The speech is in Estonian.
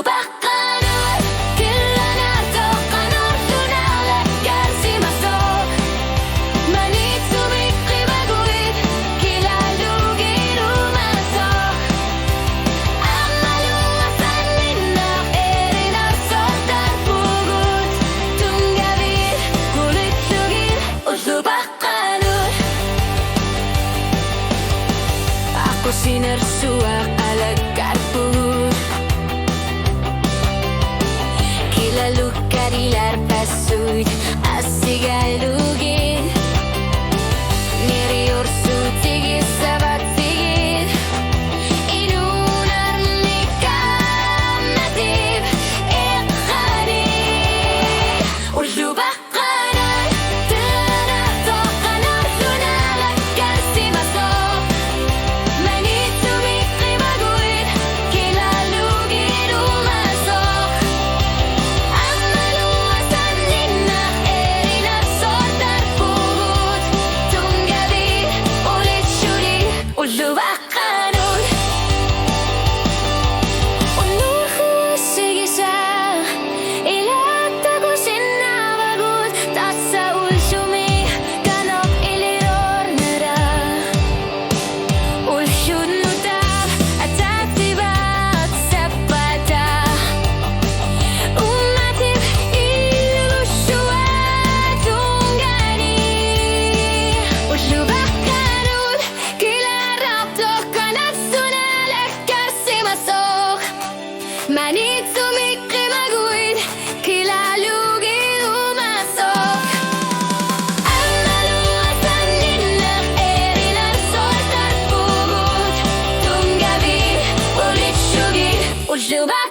bakkanut, kyllä nartokanut tunnalle kärsimässä. Manitsu mikri baguit, kila lugi rumassa. Amma luosan linna, erinä soltar pugut. Tungavir, kulitsugir, uslu bakkanut. Aku sinersuak ala karput. Kila lukarilar pasuit, asigalugit. Neri orsutigit, sabatigit. Inunar nikamativ, ekharit. Uslu bakkanut, tanah tokanut tunala kärsimässä. Manitsu mikri baguit, kila lugi rumassa. Amma luosan linna, erinä soltar pugut. Tungavir, ulitsuri, uslu bakkanut. Unurhuusigisa, ilattagu sinna bagut. Tatsa ulsumi, kanok ilirornera. Ulshunutab, atatibat sapata. Umatib ilushua tungani. Uslu bakkanut, kila raptohkanat sunale kärsimässä. Manitsu mikri baguit, kila lugi rumassa. Amma luosan linna, erinä soltar pugut. Tungavir, ulitsugir, uslu bakkanut.